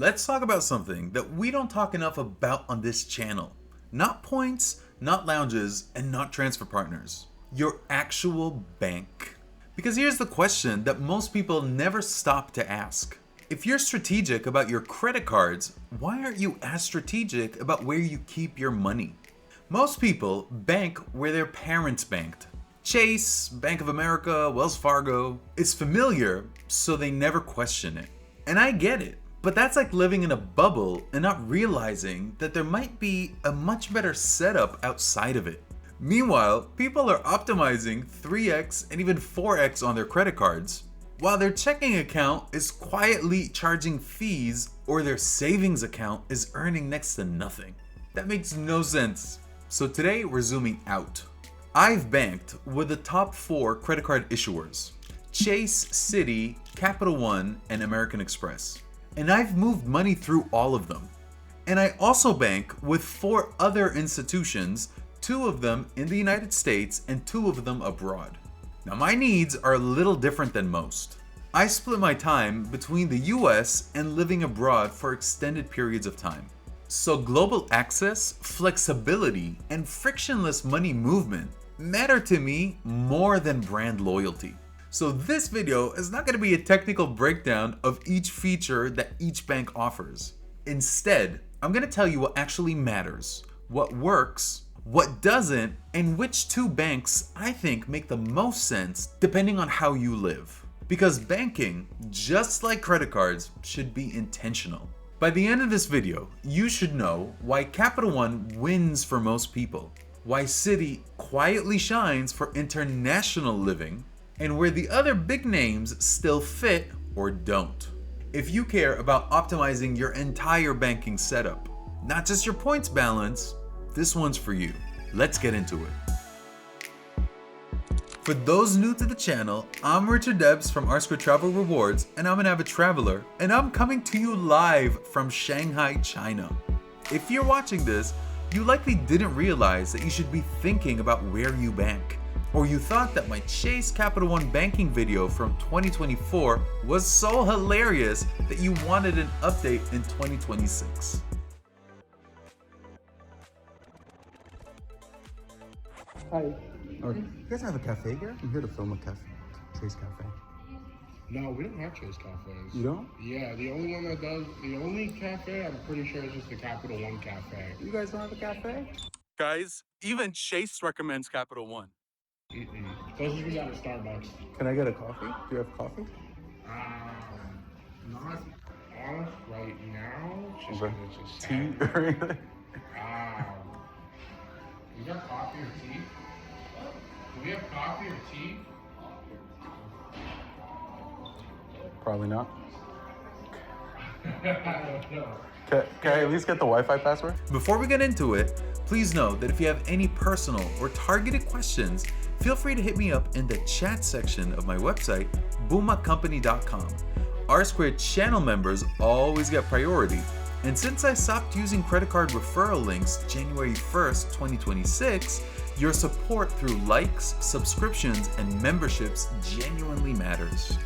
Let's talk about something that we don't talk enough about on this channel. Not points, not lounges, and not transfer partners. Your actual bank. Because here's the question that most people never stop to ask. If you're strategic about your credit cards, why aren't you as strategic about where you keep your money? Most people bank where their parents banked. Chase, Bank of America, Wells Fargo. It's familiar, so they never question it. And I get it. But that's like living in a bubble and not realizing that there might be a much better setup outside of it. Meanwhile, people are optimizing 3x and even 4x on their credit cards, while their checking account is quietly charging fees or their savings account is earning next to nothing. That makes no sense. So today we're zooming out. I've banked with the top 4 credit card issuers: Chase, Citi, Capital One, and American Express. And I've moved money through all of them. And I also bank with 4 other institutions, 2 of them in the United States and 2 of them abroad. Now my needs are a little different than most. I split my time between the US and living abroad for extended periods of time. So global access, flexibility, and frictionless money movement matter to me more than brand loyalty. So this video is not going to be a technical breakdown of each feature that each bank offers. Instead, I'm going to tell you what actually matters, what works, what doesn't, and which 2 banks I think make the most sense depending on how you live. Because banking, just like credit cards, should be intentional. By the end of this video, you should know why Capital One wins for most people, why Citi quietly shines for international living, and where the other big names still fit or don't. If you care about optimizing your entire banking setup, not just your points balance, this one's for you. Let's get into it. For those new to the channel, I'm Richard Debs from R2 Travel Rewards, and I'm an avid traveler, and I'm coming to you live from Shanghai, China. If you're watching this, you likely didn't realize that you should be thinking about where you bank. Or you thought that my Chase Capital One banking video from 2024 was so hilarious that you wanted an update in 2026. Hi. Okay. You guys have a cafe here? I'm here to film a cafe. Chase Cafe. No, we don't have Chase cafes. You don't? Yeah, the only one that does, the only cafe I'm pretty sure is just the Capital One cafe. You guys don't have a cafe? Guys, even Chase recommends Capital One. Closest we got is Starbucks. Can I get a coffee? Do you have coffee? Not off right now. Just Okay. it's just Tea sad. or anything? You got coffee or tea? Do we have coffee or tea? Probably not. I don't know. Can I at least get the Wi-Fi password? Before we get into it, please know that if you have any personal or targeted questions, feel free to hit me up in the chat section of my website, boomaccompany.com. R2 channel members always get priority, and since I stopped using credit card referral links January 1st, 2026, your support through likes, subscriptions, and memberships genuinely matters.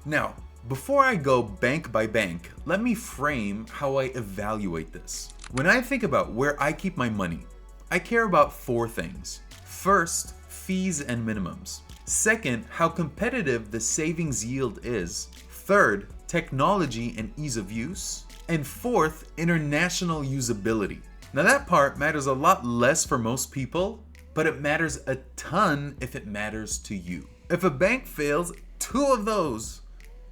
Now, before I go bank by bank, let me frame how I evaluate this. When I think about where I keep my money, I care about 4 things. First, fees and minimums. Second, how competitive the savings yield is. Third, technology and ease of use. And fourth, international usability. Now that part matters a lot less for most people, but it matters a ton if it matters to you. If a bank fails 2 of those,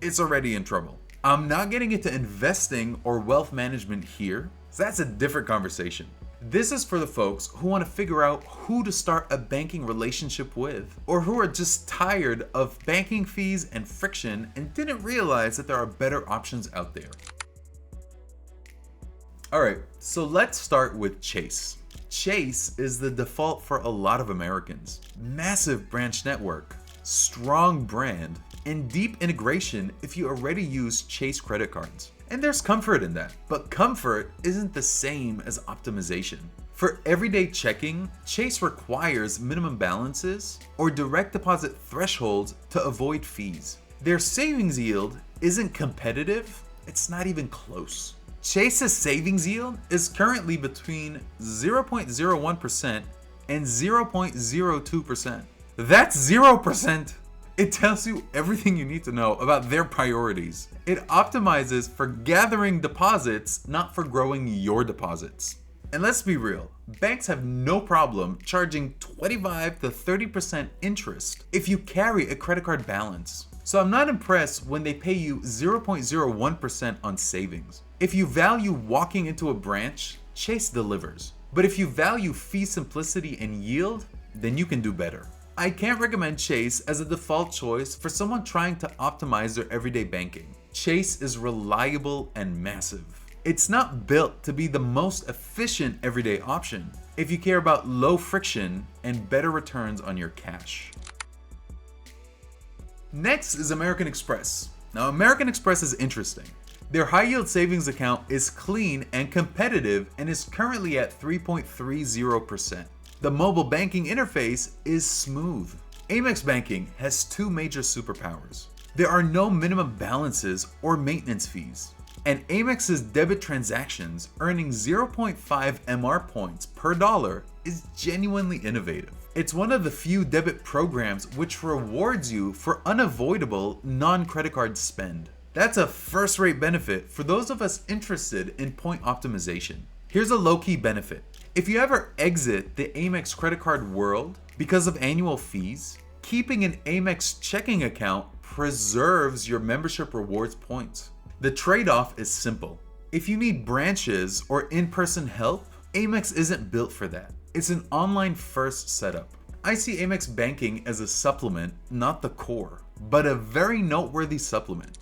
it's already in trouble. I'm not getting into investing or wealth management here, so that's a different conversation. This is for the folks who want to figure out who to start a banking relationship with, or who are just tired of banking fees and friction and didn't realize that there are better options out there. Alright, so let's start with Chase. Chase is the default for a lot of Americans. Massive branch network, strong brand, and deep integration if you already use Chase credit cards. And there's comfort in that, but comfort isn't the same as optimization. For everyday checking, Chase requires minimum balances or direct deposit thresholds to avoid fees. Their savings yield isn't competitive, it's not even close. Chase's savings yield is currently between 0.01% and 0.02%. That's 0%. It tells you everything you need to know about their priorities. It optimizes for gathering deposits, not for growing your deposits. And let's be real, banks have no problem charging 25 to 30% interest if you carry a credit card balance. So I'm not impressed when they pay you 0.01% on savings. If you value walking into a branch, Chase delivers. But if you value fee simplicity and yield, then you can do better. I can't recommend Chase as a default choice for someone trying to optimize their everyday banking. Chase is reliable and massive. It's not built to be the most efficient everyday option if you care about low friction and better returns on your cash. Next is American Express. Now, American Express is interesting. Their high yield savings account is clean and competitive and is currently at 3.30%. The mobile banking interface is smooth. Amex Banking has two major superpowers. There are no minimum balances or maintenance fees. And Amex's debit transactions earning 0.5 MR points per dollar is genuinely innovative. It's one of the few debit programs which rewards you for unavoidable non-credit card spend. That's a first-rate benefit for those of us interested in point optimization. Here's a low-key benefit. If you ever exit the Amex credit card world because of annual fees, keeping an Amex checking account preserves your membership rewards points. The trade-off is simple. If you need branches or in-person help, Amex isn't built for that. It's an online-first setup. I see Amex banking as a supplement, not the core, but a very noteworthy supplement.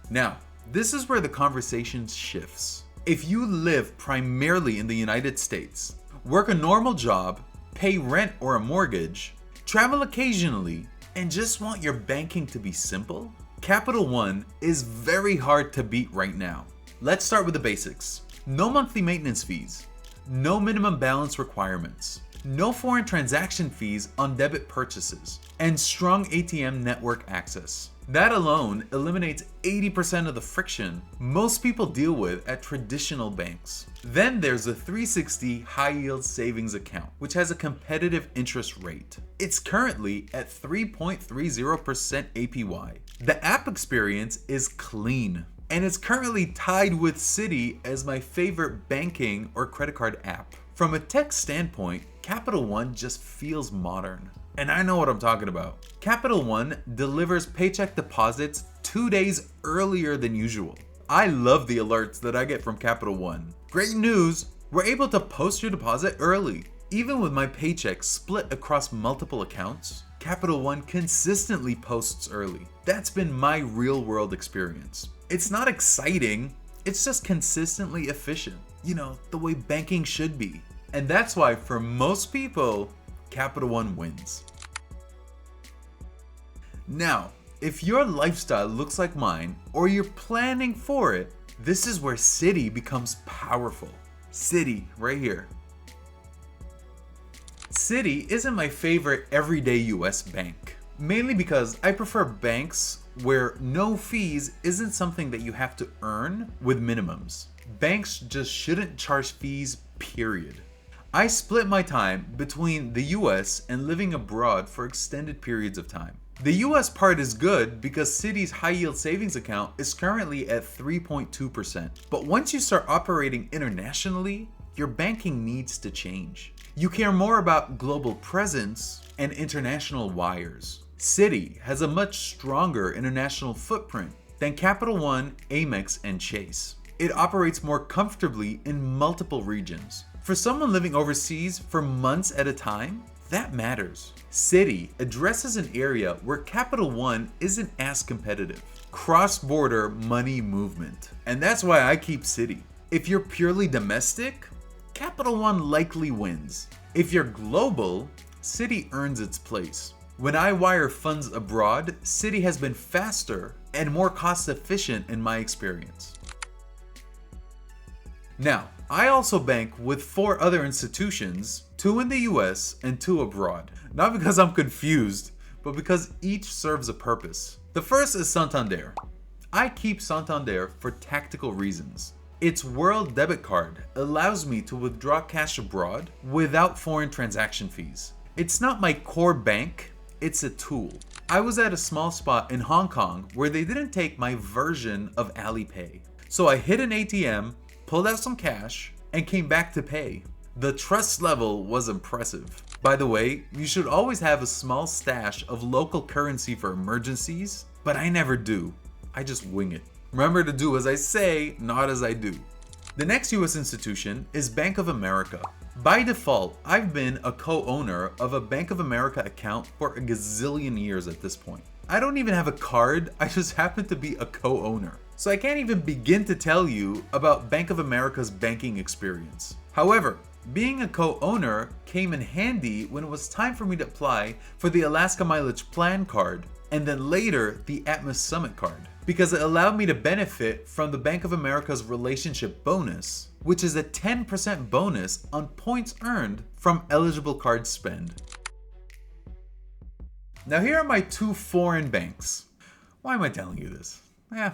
Now, this is where the conversation shifts. If you live primarily in the United States, work a normal job, pay rent or a mortgage, travel occasionally, and just want your banking to be simple, Capital One is very hard to beat right now. Let's start with the basics. No monthly maintenance fees, no minimum balance requirements, no foreign transaction fees on debit purchases, and strong ATM network access. That alone eliminates 80% of the friction most people deal with at traditional banks. Then there's the 360 high yield savings account, which has a competitive interest rate. It's currently at 3.30% APY. The app experience is clean, and it's currently tied with Citi as my favorite banking or credit card app. From a tech standpoint, Capital One just feels modern. And I know what I'm talking about. Capital One delivers paycheck deposits 2 days earlier than usual. I love the alerts that I get from Capital One. Great news, we're able to post your deposit early. Even with my paycheck split across multiple accounts, Capital One consistently posts early. That's been my real world experience. It's not exciting, it's just consistently efficient. You know, the way banking should be. And that's why for most people, Capital One wins. Now, if your lifestyle looks like mine, or you're planning for it, this is where Citi becomes powerful. Citi, right here. Citi isn't my favorite everyday US bank, mainly because I prefer banks where no fees isn't something that you have to earn with minimums. Banks just shouldn't charge fees, period. I split my time between the US and living abroad for extended periods of time. The US part is good because Citi's high yield savings account is currently at 3.2%. But once you start operating internationally, your banking needs to change. You care more about global presence and international wires. Citi has a much stronger international footprint than Capital One, Amex, and Chase. It operates more comfortably in multiple regions. For someone living overseas for months at a time, that matters. Citi addresses an area where Capital One isn't as competitive. Cross-border money movement. And that's why I keep Citi. If you're purely domestic, Capital One likely wins. If you're global, Citi earns its place. When I wire funds abroad, Citi has been faster and more cost efficient in my experience. Now, I also bank with 4 other institutions, 2 in the US and 2 abroad. Not because I'm confused, but because each serves a purpose. The first is Santander. I keep Santander for tactical reasons. Its World Debit Card allows me to withdraw cash abroad without foreign transaction fees. It's not my core bank, it's a tool. I was at a small spot in Hong Kong where they didn't take my version of Alipay. So I hit an ATM, pulled out some cash, and came back to pay. The trust level was impressive. By the way, you should always have a small stash of local currency for emergencies, but I never do. I just wing it. Remember to do as I say, not as I do. The next US institution is Bank of America. By default, I've been a co-owner of a Bank of America account for a gazillion years at this point. I don't even have a card, I just happen to be a co-owner. So I can't even begin to tell you about Bank of America's banking experience. However, being a co-owner came in handy when it was time for me to apply for the Alaska Mileage Plan card, and then later the Atmos Summit card, because it allowed me to benefit from the Bank of America's relationship bonus, which is a 10% bonus on points earned from eligible card spend. Now here are my two foreign banks. Why am I telling you this?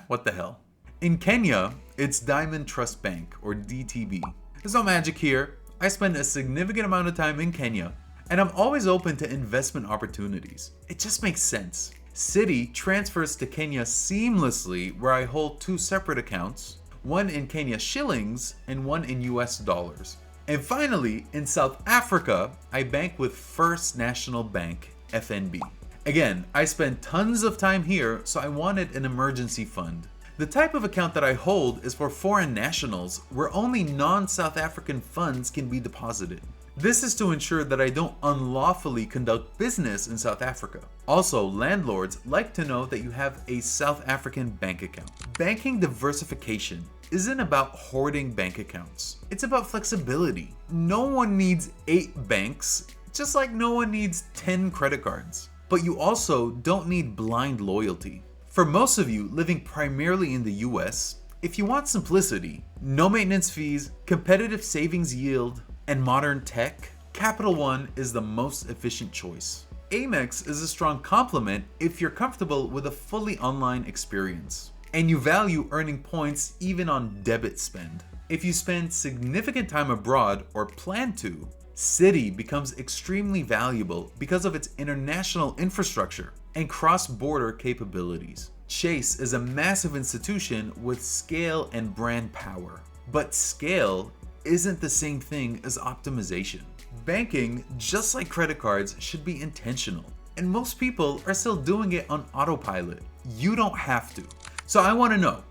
What the hell. In Kenya, it's Diamond Trust Bank, or DTB. There's no magic here. I spend a significant amount of time in Kenya, and I'm always open to investment opportunities. It just makes sense. Citi transfers to Kenya seamlessly, where I hold two separate accounts, one in Kenya shillings and one in US dollars. And finally, in South Africa, I bank with First National Bank, FNB. Again, I spend tons of time here, so I wanted an emergency fund. The type of account that I hold is for foreign nationals, where only non-South African funds can be deposited. This is to ensure that I don't unlawfully conduct business in South Africa. Also, landlords like to know that you have a South African bank account. Banking diversification isn't about hoarding bank accounts. It's about flexibility. No one needs 8 banks, just like no one needs 10 credit cards. But you also don't need blind loyalty. For most of you living primarily in the US, if you want simplicity, no maintenance fees, competitive savings yield, and modern tech, Capital One is the most efficient choice. Amex is a strong complement if you're comfortable with a fully online experience, and you value earning points even on debit spend. If you spend significant time abroad or plan to, Citi becomes extremely valuable because of its international infrastructure and cross-border capabilities. Chase is a massive institution with scale and brand power, but scale isn't the same thing as optimization. Banking, just like credit cards, should be intentional, and most people are still doing it on autopilot. You don't have to. So I want to know,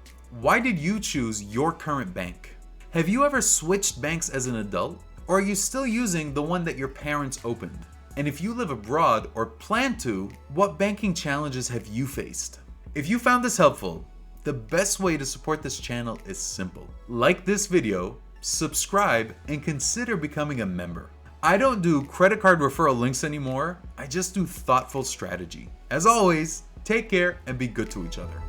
why did you choose your current bank? Have you ever switched banks as an adult? Or are you still using the one that your parents opened? And if you live abroad or plan to, what banking challenges have you faced? If you found this helpful, the best way to support this channel is simple. Like this video, subscribe, and consider becoming a member. I don't do credit card referral links anymore, I just do thoughtful strategy. As always, take care and be good to each other.